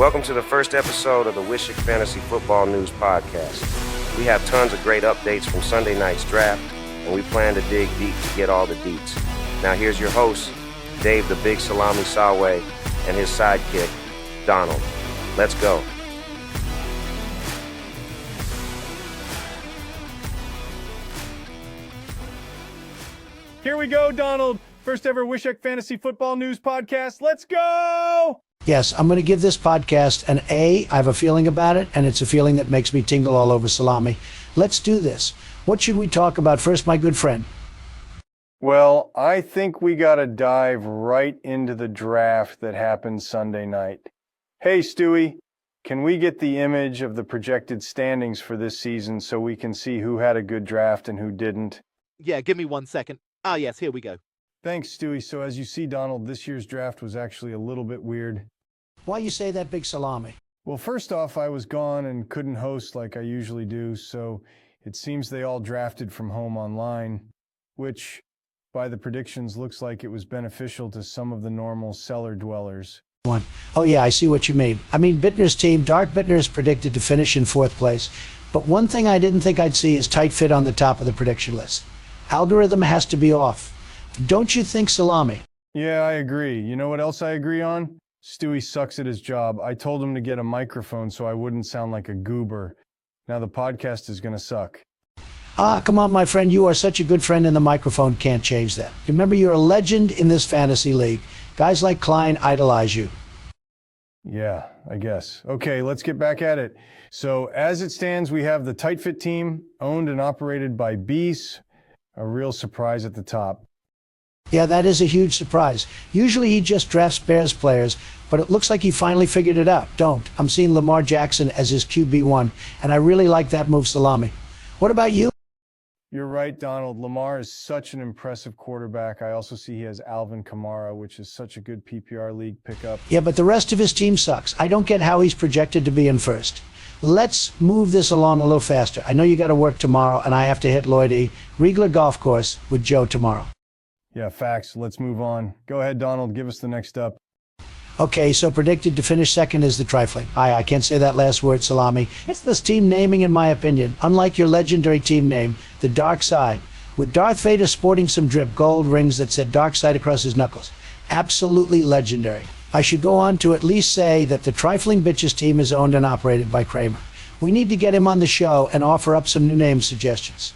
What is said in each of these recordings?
Welcome to the first episode of the Wishick Fantasy Football News Podcast. We have tons of great updates from Sunday night's draft, and we plan to dig deep to get all the deets. Now here's your host, Dave the Big Salami Sawe, and his sidekick, Donald. Let's go. Here we go, Donald. First ever Wishick Fantasy Football News Podcast. Let's go! Yes, I'm going to give this podcast an A. I have a feeling about it, and it's a feeling that makes me tingle all over salami. Let's do this. What should we talk about first, my good friend? Well, I think we got to dive right into the draft that happened Sunday night. Hey, Stewie, can we get the image of the projected standings for this season so we can see who had a good draft and who didn't? Yeah, give me 1 second. Ah, yes, here we go. Thanks, Stewie. So as you see, Donald, this year's draft was actually a little bit weird. Why you say that, big salami? Well, first off, I was gone and couldn't host like I usually do, so it seems they all drafted from home online, which, by the predictions, looks like it was beneficial to some of the normal cellar dwellers. Oh yeah, I see what you mean. I mean, Bittner's team, Dark Bittner, is predicted to finish in 4th place, but one thing I didn't think I'd see is tight fit on the top of the prediction list. Algorithm has to be off. Don't you think, salami? Yeah, I agree. You know what else I agree on? Stewie sucks at his job. I told him to get a microphone so I wouldn't sound like a goober. Now the podcast is going to suck. Ah, come on, my friend. You are such a good friend, and the microphone can't change that. Remember, you're a legend in this fantasy league. Guys like Klein idolize you. Yeah, I guess. Okay, let's get back at it. So as it stands, we have the Tight Fit team, owned and operated by Beast. A real surprise at the top. Yeah, that is a huge surprise. Usually he just drafts Bears players, but it looks like he finally figured it out. I'm seeing Lamar Jackson as his QB1, and I really like that move, salami. What about you? You're right, Donald. Lamar is such an impressive quarterback. I also see he has Alvin Kamara, which is such a good PPR league pickup. Yeah, but the rest of his team sucks. I don't get how he's projected to be in first. Let's move this along a little faster. I know you got to work tomorrow, and I have to hit Lloyd E. Riegler Golf Course with Joe tomorrow. Yeah, facts. Let's move on. Go ahead, Donald. Give us the next up. Okay, so predicted to finish second is the Trifling. I can't say that last word, salami. It's this team naming, in my opinion. Unlike your legendary team name, the Dark Side, with Darth Vader sporting some drip gold rings that said Dark Side across his knuckles. Absolutely legendary. I should go on to at least say that the Trifling Bitches team is owned and operated by Kramer. We need to get him on the show and offer up some new name suggestions.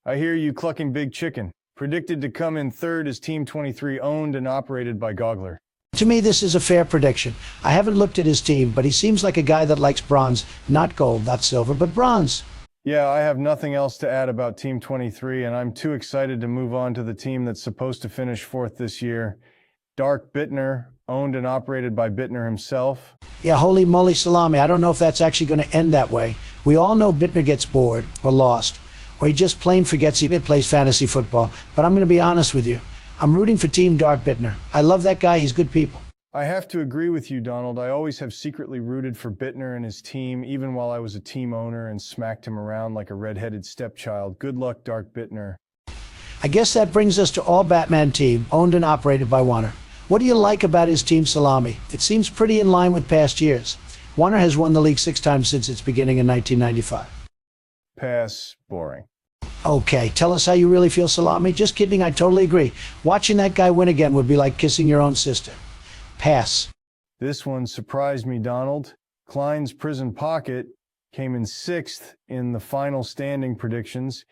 I hear you clucking big chicken. Predicted to come in third is Team 23, owned and operated by Goggler. To me, this is a fair prediction. I haven't looked at his team, but he seems like a guy that likes bronze, not gold, not silver, but bronze. Yeah, I have nothing else to add about Team 23, and I'm too excited to move on to the team that's supposed to finish 4th this year. Dark Bittner, owned and operated by Bittner himself. Yeah, holy moly, salami. I don't know if that's actually going to end that way. We all know Bittner gets bored or lost, or he just plain forgets he plays fantasy football. But I'm going to be honest with you. I'm rooting for Team Dark Bittner. I love that guy. He's good people. I have to agree with you, Donald. I always have secretly rooted for Bittner and his team, even while I was a team owner and smacked him around like a red-headed stepchild. Good luck, Dark Bittner. I guess that brings us to all Batman team, owned and operated by Warner. What do you like about his team, salami? It seems pretty in line with past years. Warner has won the league 6 times since its beginning in 1995. Pass. Boring. Okay, tell us how you really feel, salami. Just kidding, I totally agree. Watching that guy win again would be like kissing your own sister. Pass. This one surprised me, Donald. Klein's Prison Pocket came in 6th in the final standing predictions.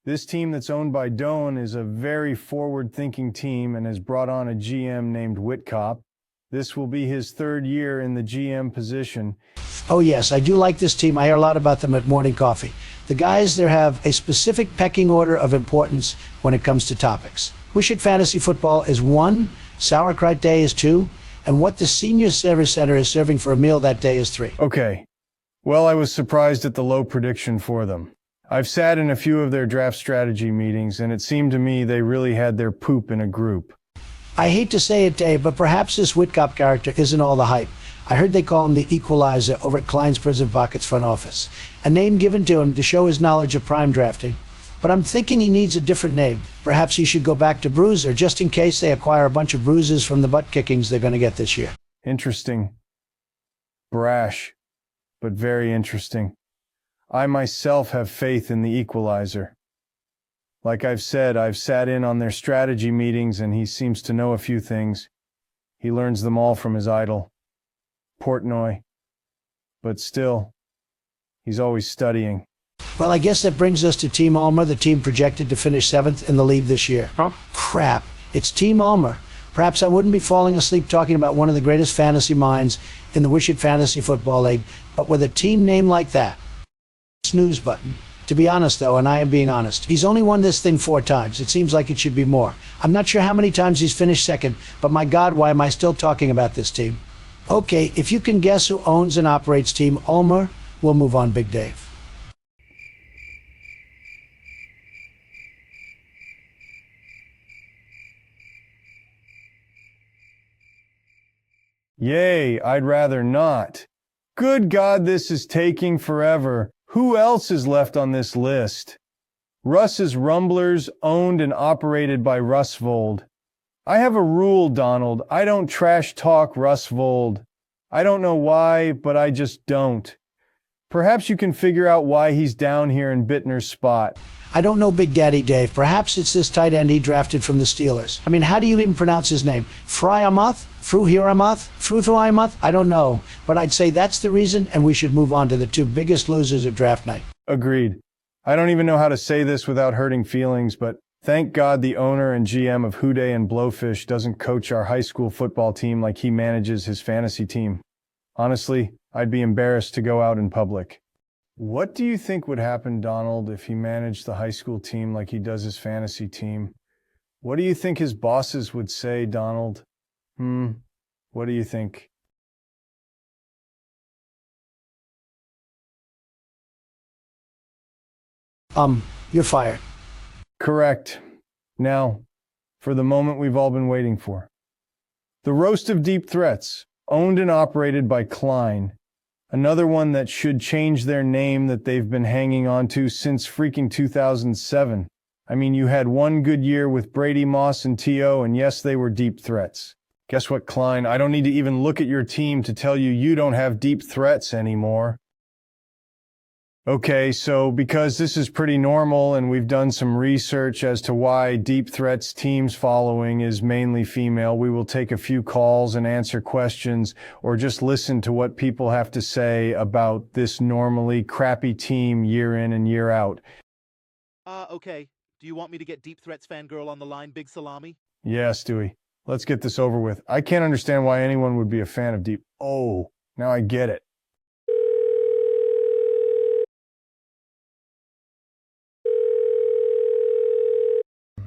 This team that's owned by Doan is a very forward-thinking team and has brought on a GM named Whitcop. This will be his 3rd year in the GM position. Oh yes, I do like this team. I hear a lot about them at morning coffee. The guys there have a specific pecking order of importance when it comes to topics. Wishick Fantasy Football is 1, Sauerkraut Day is 2, and what the Senior Service Center is serving for a meal that day is 3. Okay. Well, I was surprised at the low prediction for them. I've sat in a few of their draft strategy meetings, and it seemed to me they really had their poop in a group. I hate to say it, Dave, but perhaps this Whitcop character isn't all the hype. I heard they call him the equalizer over at Klein's Prison Pocket's front office, a name given to him to show his knowledge of prime drafting. But I'm thinking he needs a different name. Perhaps he should go back to Bruiser, just in case they acquire a bunch of bruises from the butt kickings they're going to get this year. Interesting. Brash, but very interesting. I myself have faith in the equalizer. Like I've said, I've sat in on their strategy meetings and he seems to know a few things. He learns them all from his idol, Portnoy. But still, he's always studying. Well, I guess that brings us to Team Ulmer, the team projected to finish 7th in the league this year. Huh? Crap. It's Team Ulmer. Perhaps I wouldn't be falling asleep talking about one of the greatest fantasy minds in the Wish It Fantasy Football League, but with a team name like that, snooze button. To be honest, though, and I am being honest, he's only won this thing 4 times. It seems like it should be more. I'm not sure how many times he's finished second, but my God, why am I still talking about this team? Okay, if you can guess who owns and operates Team Ulmer, we'll move on, Big Dave. Yay, I'd rather not. Good God, this is taking forever. Who else is left on this list? Russ's Rumblers, owned and operated by Russ Vold. I have a rule, Donald. I don't trash talk Russ Vold. I don't know why, but I just don't. Perhaps you can figure out why he's down here in Bittner's spot. I don't know Big Daddy Dave. Perhaps it's this tight end he drafted from the Steelers. I mean, how do you even pronounce his name? Fryamuth? Fruhiramuth? Fruthuimuth? I don't know. But I'd say that's the reason, and we should move on to the 2 biggest losers of draft night. Agreed. I don't even know how to say this without hurting feelings, but thank God the owner and GM of Houday and Blowfish doesn't coach our high school football team like he manages his fantasy team. Honestly, I'd be embarrassed to go out in public. What do you think would happen, Donald, if he managed the high school team like he does his fantasy team? What do you think his bosses would say, Donald? What do you think? You're fired. Correct. Now, for the moment we've all been waiting for. The Roast of Deep Threats, owned and operated by Klein. Another one that should change their name that they've been hanging on to since freaking 2007. I mean, you had one good year with Brady Moss and T.O., and yes, they were deep threats. Guess what, Klein? I don't need to even look at your team to tell you you don't have deep threats anymore. Okay, so because this is pretty normal and we've done some research as to why Deep Threats team's following is mainly female, we will take a few calls and answer questions or just listen to what people have to say about this normally crappy team year in and year out. Okay. Do you want me to get Deep Threats fangirl on the line, Big Salami? Yeah, Stewie. Let's get this over with. I can't understand why anyone would be a fan of Deep. Oh, now I get it.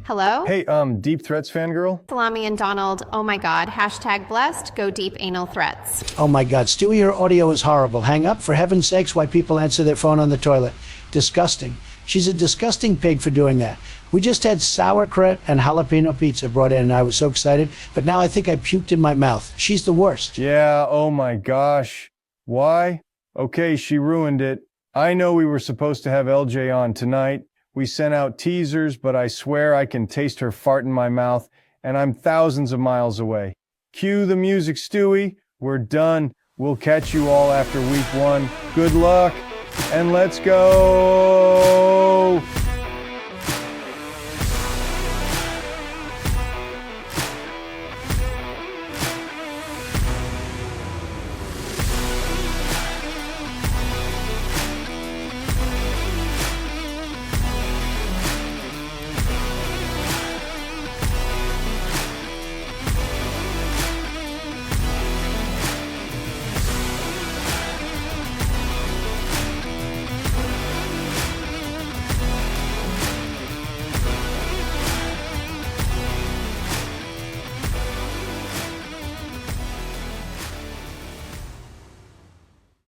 Hello? Hey, Deep Threats fangirl? Salami and Donald, oh my god, hashtag blessed, go deep anal threats. Oh my God, Stewie, your audio is horrible. Hang up. For heaven's sakes, why people answer their phone on the toilet. Disgusting. She's a disgusting pig for doing that. We just had sauerkraut and jalapeno pizza brought in, and I was so excited, but now I think I puked in my mouth. She's the worst. Yeah, oh my gosh. Why? Okay, she ruined it. I know we were supposed to have LJ on tonight. We sent out teasers, but I swear I can taste her fart in my mouth, and I'm thousands of miles away. Cue the music, Stewie. We're done. We'll catch you all after week 1. Good luck, and let's go!